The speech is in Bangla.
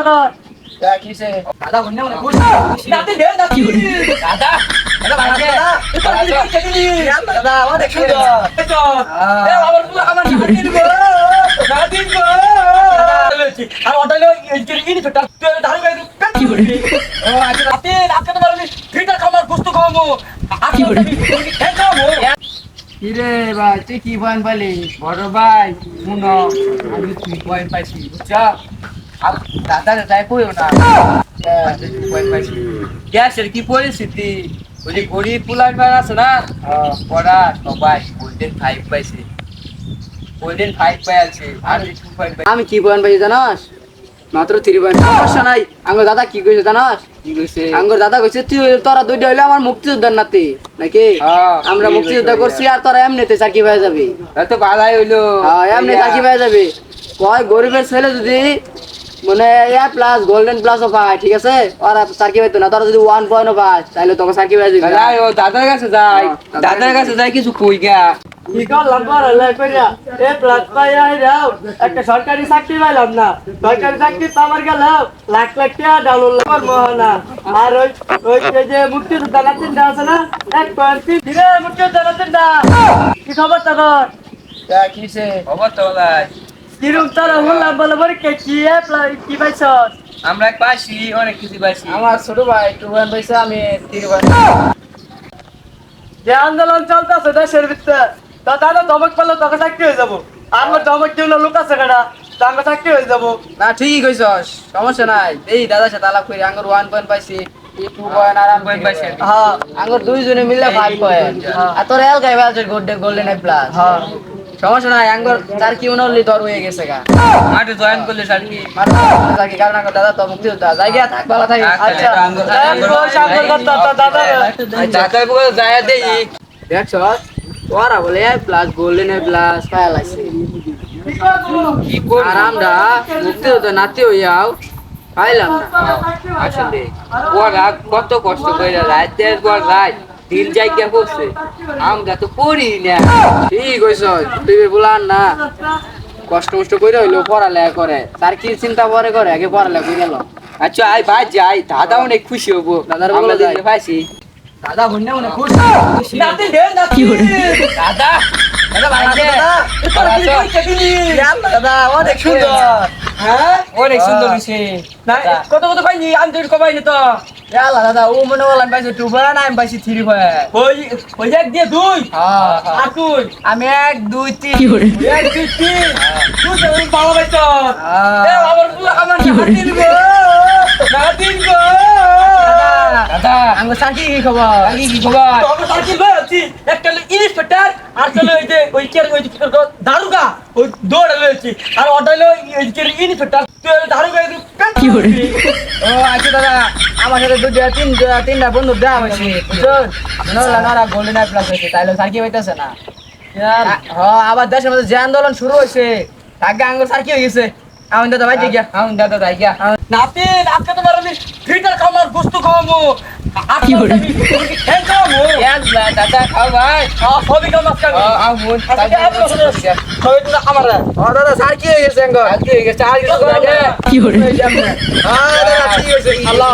টাকা কিসে দাদা বন্যা মনে খুশি নাতি দে নাতি দাদা দাদা বাড়াতে দাদা অনেক সুন্দর এ আমার পুরো আমার নাতি গো নাতি গো আর ওটালো ইনি ফটা দারু গাই কি করে ও আচ্ছা নাতি নাতি তো বলবি ফিটা খামার গোস্ত খাবো কি করে খাবো কিরে ভাই তুই কি পয়েন্ট পাইলি বড় ভাই শুনো আমি 3 পয়েন্ট পাইছি বুঝছো আর দাদা যাই কইও না 2 পয়েন্ট পাইছি গ্যাসের কি পরিস্থিতি ওই যে গরিব পুলান বার আছে না পড়া সবাই গোল্ডেন 5 পাইছে গোল্ডেন 5 পাই আছে আর 2 পয়েন্ট পাই আমি কি পয়েন্ট পাইছি জানাস মাত্র 3 পয়েন্ট সমস্যা নাই আঙ্গুর দাদা কি কইছে জানাস কি কইছে আঙ্গুর দাদা কইছে তুই তোরা দুইটা হইলে আমার মুক্তিযোদ্ধার নাতি নাকি আমরা মুক্তিযোদ্ধা করছি আর তোরা এমনিতে চাকরি পেয়ে যাবি তো ভালোই হইলো হ্যাঁ এমনি চাকরি পেয়ে যাবি কয় গরিবের ছেলে যদি মানে এ প্লাস গোল্ডেন প্লাসও পায় ঠিক আছে ওরা চাকরি পাইতো না তোরা যদি 1 পয়েন্টও পাস তাহলে তোকে চাকরি পেয়ে যাবি যাই ও দাদার কাছে যাই দাদার কাছে যাই কিছু কই গা কি করলাম পড়ালে কইরা এ প্লাস পাই আইরাও একটা সরকারি চাকরি পাইলাম না সরকারি চাকরি তো আমার গেল লাখ লাখ টাকা ডাউনলোড কর মহানা আর ওই যে মুক্তিযোদ্ধা নাতিনটা আছে না 1.3 ধীরে মুক্তিযোদ্ধা নাতিনটা কি খবর তোর কিসে খবর তো ভাই কিরম তারা বললাম বলে পরীক্ষা কি কি পাইছ আমরা পাইছি অনেক কিছু পাইছি আমার ছোট ভাই 2 পয়েন্ট পাইছে আমি 3 পয়েন্ট যে আন্দোলন চলতেছে দেশের ভিতরে তো দাদা ধমক পেলে তোকে চাকরি হয়ে যাবো আমার ধমক দিলে লোক আছে কেনা তাকে চাকরি হয়ে যাবো না ঠিকই কইছস সমস্যা নাই এই দাদার সাথে আলাপ করি আঙ্গুর 1 পয়েন্ট পাইছি 2 পয়েন্ট আর 1 পয়েন্ট পাইছি হ্যাঁ আঙ্গুর দুইজনে মিলে 5 পয়েন্ট আর তোর এল গাইবা আছে গোল্ডেন আই প্লাস হ্যাঁ সমস্যা নাই আঙ্গুর চার কি উনলি তোর হয়ে গেছে গা মাঠে জয়েন করলে স্যার কি মাঠে থাকি কারণ আঙ্গুর দাদা তো মুক্তি হতা জায়গা থাক ভালো থাকি আচ্ছা আঙ্গুর কথা তো দাদা দাদা বলে যায় দেই দেখছস ওরা বলে প্লাস গোল্ডেন আই প্লাস পায় লাগছে কি কর আরামডা মুক্তি হতা নাতি হইয়াও পাইলাম না আসলে ওরা কত কষ্ট করে রাতের পর রাত দিন জায়গা করছে আমরা তো পড়ি না ঠিক কইছ তুই বলান না কষ্ট মষ্ট কইরা হইলো পড়ালেখা করে তার কি চিন্তা পরে করে আগে পড়ালেখা কইরা লো আচ্ছা আই ভাই যাই দাদা অনেক খুশি হবো দাদার আমরা বলে যাই। দিতে পাইছি দাদা বন্যা মনে খুশি নাতি দে নাতি দাদা দাদা বাড়াতে দাদা অনেক সুন্দর হ্যাঁ অনেক সুন্দর হইছে না কত কত পাইনি আমি তোর কমাইনি তো ইয়ালা দাদা ও মনে বললাম পাইছে 2 পয়েন্ট আমি পাইছি 3 পয়েন্ট ওই ওই এক দিয়ে দুই আর তুই আমি 1 2 3 এক দুই তিন তুই তো ভালো পাইছ এ আমার পুরো আমার নাতিন গো দাদা আমার সাকি কি খবর কি খবর তোর সাথে লই আছি একটা হলো ইন্সপেক্টর আর চলো ওই যে ওই কে ওই দারুগা ওই দৌড় লইছি আর ওটা হলো ওই কে ইন্সপেক্টর তুই দারুগা কি করে ও আচ্ছা দাদা আমার সাথে তিনটা বন্ধু দেওয়া হয়েছে বুঝছেন নরা গোল্ডেন আই প্লাস হয়েছে তাইলে সার্কি হইতেছে না হ্যাঁ আবার দেশের মধ্যে যে আন্দোলন শুরু হয়েছে আগে আঙ্গুর সার্কি হয়ে গেছে আমি দাদা ভাই গিয়া আমি দাদা যাই গিয়া নাতি আজকে তোমার আমি ফিটার খামার গোস্ত খাওয়াবো কি করে খেয়ে খাওয়াবো দাদা খাও ভাই সবই খাওয়া খাবি আমুন সবই তো আমার দাদা সার্কি হয়ে গেছে আঙ্গুর সার্কি হয়ে গেছে আর কিছু কি করে হ্যাঁ দাদা ঠিক আছে আল্লাহ